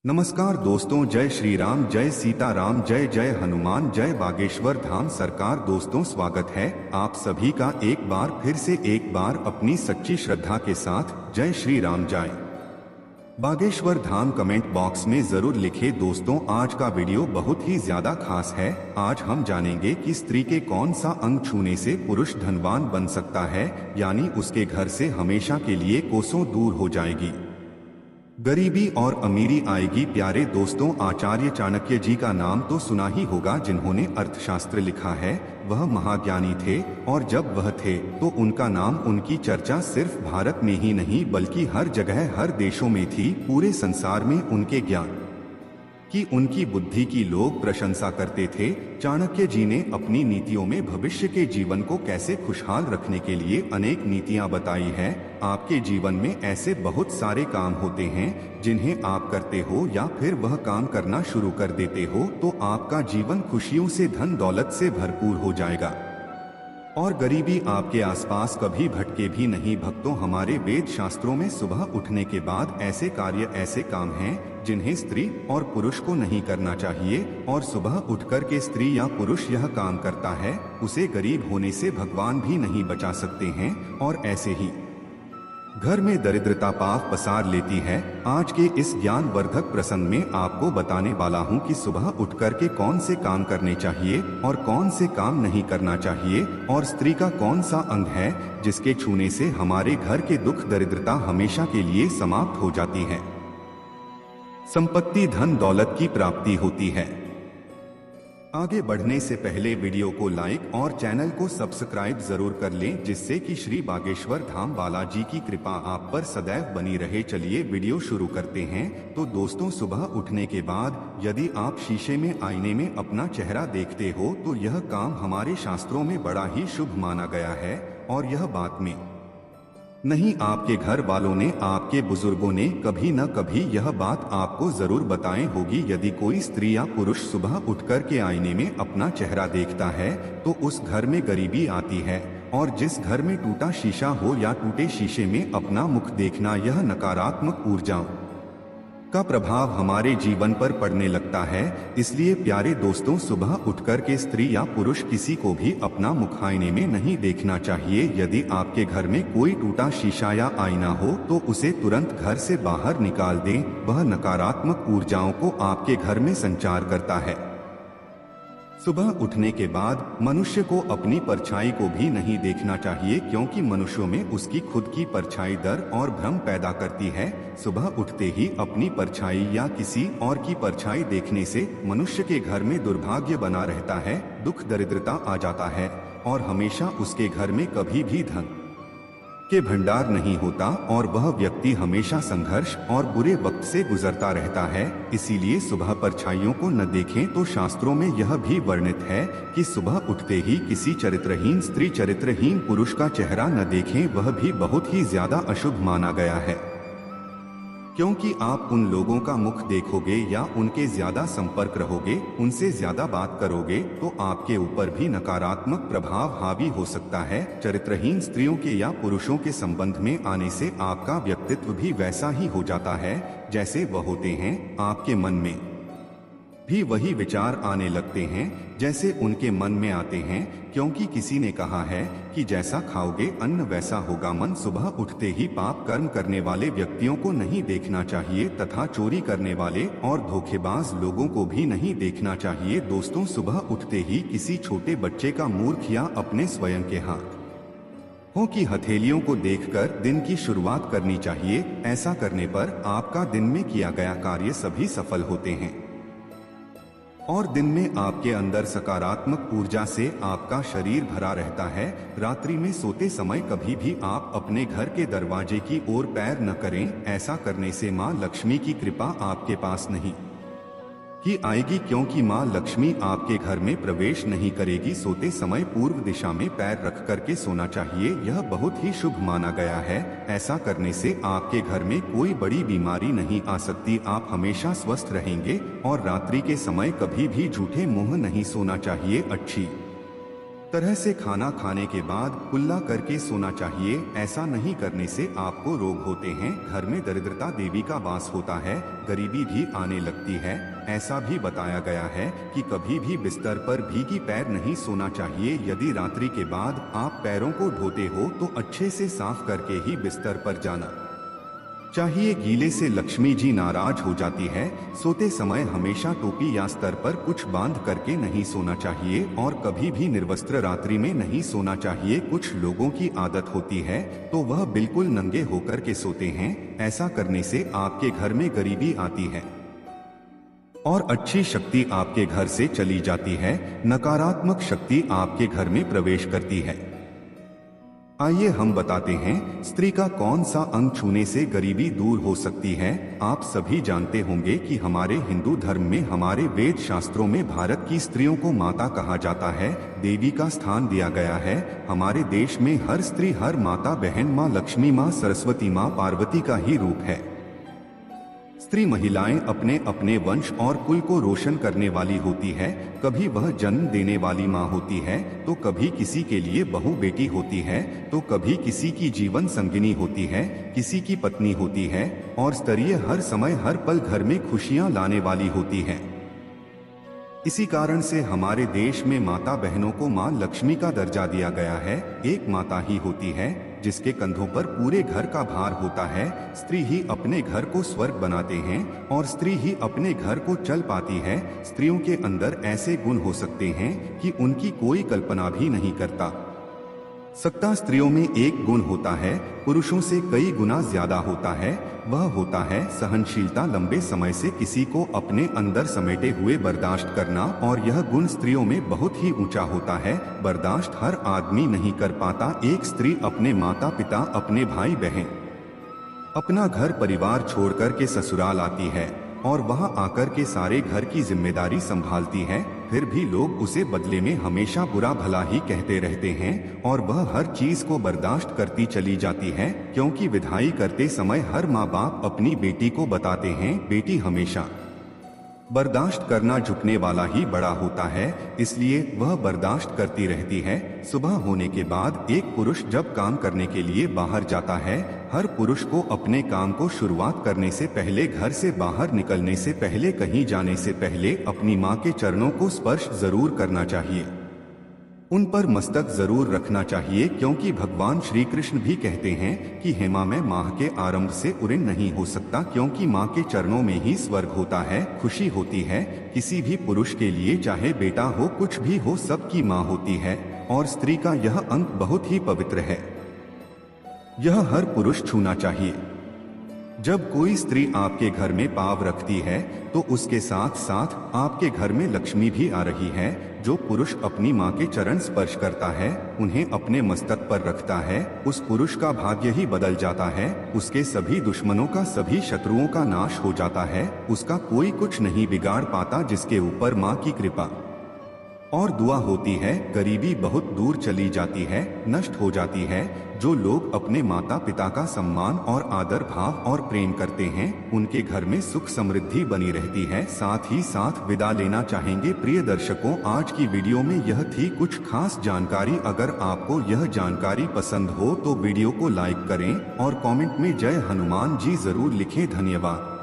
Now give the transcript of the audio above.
नमस्कार दोस्तों, जय श्री राम, जय सीताराम, जय जय हनुमान, जय बागेश्वर धाम सरकार। दोस्तों, स्वागत है आप सभी का एक बार फिर से अपनी सच्ची श्रद्धा के साथ जय श्री राम जय बागेश्वर धाम कमेंट बॉक्स में जरूर लिखे। दोस्तों, आज का वीडियो बहुत ही ज्यादा खास है। आज हम जानेंगे कि स्त्री के कौन सा अंग छूने से पुरुष धनवान बन सकता है, यानी उसके घर से हमेशा के लिए कोसों दूर हो जाएगी, गरीबी और अमीरी आएगी। प्यारे दोस्तों, आचार्य चाणक्य जी का नाम तो सुना ही होगा, जिन्होंने अर्थशास्त्र लिखा है। वह महाज्ञानी थे और जब वह थे तो उनका नाम, उनकी चर्चा सिर्फ भारत में ही नहीं बल्कि हर जगह, हर देशों में थी। पूरे संसार में उनके ज्ञान की, उनकी बुद्धि की लोग प्रशंसा करते थे। चाणक्य जी ने अपनी नीतियों में भविष्य के जीवन को कैसे खुशहाल रखने के लिए अनेक नीतियां बताई है। आपके जीवन में ऐसे बहुत सारे काम होते हैं जिन्हें आप करते हो या फिर वह काम करना शुरू कर देते हो तो आपका जीवन खुशियों से, धन दौलत से भरपूर हो जाएगा और गरीबी आपके आसपास कभी भटके भी नहीं। भक्तों, हमारे वेद शास्त्रों में सुबह उठने के बाद ऐसे कार्य, ऐसे काम हैं जिन्हें स्त्री और पुरुष को नहीं करना चाहिए, और सुबह उठकर के स्त्री या पुरुष यह काम करता है उसे गरीब होने से भगवान भी नहीं बचा सकते हैं, और ऐसे ही घर में दरिद्रता पाप पसार लेती है। आज के इस ज्ञान वर्धक प्रसंग में आपको बताने वाला हूं कि सुबह उठकर के कौन से काम करने चाहिए और कौन से काम नहीं करना चाहिए, और स्त्री का कौन सा अंग है जिसके छूने से हमारे घर के दुख दरिद्रता हमेशा के लिए समाप्त हो जाती है, संपत्ति धन दौलत की प्राप्ति होती है। आगे बढ़ने से पहले वीडियो को लाइक और चैनल को सब्सक्राइब जरूर कर लें, जिससे कि श्री बागेश्वर धाम बालाजी की कृपा आप पर सदैव बनी रहे। चलिए वीडियो शुरू करते हैं। तो दोस्तों, सुबह उठने के बाद यदि आप शीशे में, आईने में अपना चेहरा देखते हो तो यह काम हमारे शास्त्रों में बड़ा ही शुभ माना गया है, और यह बात में नहीं, आपके घर वालों ने, आपके बुजुर्गों ने कभी न कभी यह बात आपको जरूर बताई होगी। यदि कोई स्त्री या पुरुष सुबह उठकर के आईने में अपना चेहरा देखता है तो उस घर में गरीबी आती है, और जिस घर में टूटा शीशा हो या टूटे शीशे में अपना मुख देखना, यह नकारात्मक ऊर्जाओं का प्रभाव हमारे जीवन पर पड़ने लगता है। इसलिए प्यारे दोस्तों, सुबह उठकर के स्त्री या पुरुष किसी को भी अपना मुख आईने में नहीं देखना चाहिए। यदि आपके घर में कोई टूटा शीशा या आईना हो तो उसे तुरंत घर से बाहर निकाल दें। वह नकारात्मक ऊर्जाओं को आपके घर में संचार करता है। सुबह उठने के बाद मनुष्य को अपनी परछाई को भी नहीं देखना चाहिए, क्योंकि मनुष्यों में उसकी खुद की परछाई डर और भ्रम पैदा करती है। सुबह उठते ही अपनी परछाई या किसी और की परछाई देखने से मनुष्य के घर में दुर्भाग्य बना रहता है, दुख दरिद्रता आ जाता है, और हमेशा उसके घर में कभी भी धन के भंडार नहीं होता, और वह व्यक्ति हमेशा संघर्ष और बुरे वक्त से गुजरता रहता है। इसीलिए सुबह परछाइयों को न देखें। तो शास्त्रों में यह भी वर्णित है कि सुबह उठते ही किसी चरित्रहीन स्त्री, चरित्रहीन पुरुष का चेहरा न देखें, वह भी बहुत ही ज्यादा अशुभ माना गया है, क्योंकि आप उन लोगों का मुख देखोगे या उनके ज्यादा संपर्क रहोगे, उनसे ज्यादा बात करोगे तो आपके ऊपर भी नकारात्मक प्रभाव हावी हो सकता है। चरित्रहीन स्त्रियों के या पुरुषों के संबंध में आने से आपका व्यक्तित्व भी वैसा ही हो जाता है जैसे वह होते हैं। आपके मन में भी वही विचार आने लगते हैं जैसे उनके मन में आते हैं, क्योंकि किसी ने कहा है कि जैसा खाओगे अन्न वैसा होगा मन। सुबह उठते ही पाप कर्म करने वाले व्यक्तियों को नहीं देखना चाहिए तथा चोरी करने वाले और धोखेबाज लोगों को भी नहीं देखना चाहिए। दोस्तों, सुबह उठते ही किसी छोटे बच्चे का, मूर्ख या अपने स्वयं के हाथों की हथेलियों को देखकर दिन की शुरुआत करनी चाहिए। ऐसा करने पर आपका दिन में किया गया कार्य सभी सफल होते हैं, और दिन में आपके अंदर सकारात्मक ऊर्जा से आपका शरीर भरा रहता है। रात्रि में सोते समय कभी भी आप अपने घर के दरवाजे की ओर पैर न करें। ऐसा करने से माँ लक्ष्मी की कृपा आपके पास नहीं ही आएगी, क्योंकि माँ लक्ष्मी आपके घर में प्रवेश नहीं करेगी। सोते समय पूर्व दिशा में पैर रख करके सोना चाहिए, यह बहुत ही शुभ माना गया है। ऐसा करने से आपके घर में कोई बड़ी बीमारी नहीं आ सकती, आप हमेशा स्वस्थ रहेंगे। और रात्रि के समय कभी भी झूठे मुंह नहीं सोना चाहिए। अच्छी तरह से खाना खाने के बाद कुल्ला करके सोना चाहिए। ऐसा नहीं करने से आपको रोग होते हैं, घर में दरिद्रता देवी का वास होता है, गरीबी भी आने लगती है। ऐसा भी बताया गया है कि कभी भी बिस्तर पर भीगी पैर नहीं सोना चाहिए। यदि रात्रि के बाद आप पैरों को धोते हो तो अच्छे से साफ करके ही बिस्तर पर जाना चाहिए। गीले से लक्ष्मी जी नाराज हो जाती है। सोते समय हमेशा टोपी या स्तर पर कुछ बांध करके नहीं सोना चाहिए और कभी भी निर्वस्त्र रात्रि में नहीं सोना चाहिए। कुछ लोगों की आदत होती है तो वह बिल्कुल नंगे होकर के सोते हैं। ऐसा करने से आपके घर में गरीबी आती है और अच्छी शक्ति आपके घर से चली जाती है, नकारात्मक शक्ति आपके घर में प्रवेश करती है। आइए हम बताते हैं स्त्री का कौन सा अंग छूने से गरीबी दूर हो सकती है। आप सभी जानते होंगे कि हमारे हिंदू धर्म में, हमारे वेद शास्त्रों में भारत की स्त्रियों को माता कहा जाता है, देवी का स्थान दिया गया है। हमारे देश में हर स्त्री, हर माता बहन माँ लक्ष्मी, माँ सरस्वती, माँ पार्वती का ही रूप है। स्त्री महिलाएं अपने अपने वंश और कुल को रोशन करने वाली होती है। कभी वह जन्म देने वाली माँ होती है तो कभी किसी के लिए बहू बेटी होती है, तो कभी किसी की जीवन संगिनी होती है, किसी की पत्नी होती है और स्तरीय हर समय हर पल घर में खुशियां लाने वाली होती है। इसी कारण से हमारे देश में माता बहनों को माँ लक्ष्मी का दर्जा दिया गया है। एक माता ही होती है जिसके कंधों पर पूरे घर का भार होता है। स्त्री ही अपने घर को स्वर्ग बनाते हैं और स्त्री ही अपने घर को चल पाती है। स्त्रियों के अंदर ऐसे गुण हो सकते हैं कि उनकी कोई कल्पना भी नहीं करता सकता। स्त्रियों में एक गुण होता है, पुरुषों से कई गुना ज्यादा होता है। वह होता है सहनशीलता, लंबे समय से किसी को अपने अंदर समेटे हुए बर्दाश्त करना। और यह गुण स्त्रियों में बहुत ही ऊंचा होता है। बर्दाश्त हर आदमी नहीं कर पाता। एक स्त्री अपने माता पिता, अपने भाई बहन, अपना घर परिवार छोड़कर के ससुराल आती है और वहां आकर के सारे घर की जिम्मेदारी संभालती है, फिर भी लोग उसे बदले में हमेशा बुरा भला ही कहते रहते हैं और वह हर चीज को बर्दाश्त करती चली जाती है। क्योंकि विदाई करते समय हर माँ बाप अपनी बेटी को बताते हैं, बेटी हमेशा बर्दाश्त करना झुकने वाला ही बड़ा होता है, इसलिए वह बर्दाश्त करती रहती है। सुबह होने के बाद एक पुरुष जब काम करने के लिए बाहर जाता है, हर पुरुष को अपने काम को शुरुआत करने से पहले, घर से बाहर निकलने से पहले, कहीं जाने से पहले अपनी माँ के चरणों को स्पर्श जरूर करना चाहिए, उन पर मस्तक जरूर रखना चाहिए। क्योंकि भगवान श्री कृष्ण भी कहते हैं कि हेमा में माह के आरंभ से उऋण नहीं हो सकता, क्योंकि माँ के चरणों में ही स्वर्ग होता है, खुशी होती है। किसी भी पुरुष के लिए चाहे बेटा हो, कुछ भी हो, सबकी माँ होती है और स्त्री का यह अंग बहुत ही पवित्र है। यह हर पुरुष छूना चाहिए। जब कोई स्त्री आपके घर में पाँव रखती है तो उसके साथ साथ आपके घर में लक्ष्मी भी आ रही है। जो पुरुष अपनी माँ के चरण स्पर्श करता है, उन्हें अपने मस्तक पर रखता है, उस पुरुष का भाग्य ही बदल जाता है। उसके सभी दुश्मनों का, सभी शत्रुओं का नाश हो जाता है। उसका कोई कुछ नहीं बिगाड़ पाता। जिसके ऊपर माँ की कृपा और दुआ होती है, गरीबी बहुत दूर चली जाती है, नष्ट हो जाती है। जो लोग अपने माता पिता का सम्मान और आदर भाव और प्रेम करते हैं, उनके घर में सुख समृद्धि बनी रहती है। साथ ही साथ विदा लेना चाहेंगे। प्रिय दर्शकों, आज की वीडियो में यह थी कुछ खास जानकारी। अगर आपको यह जानकारी पसंद हो तो वीडियो को लाइक करें और कमेंट में जय हनुमान जी जरूर लिखें। धन्यवाद।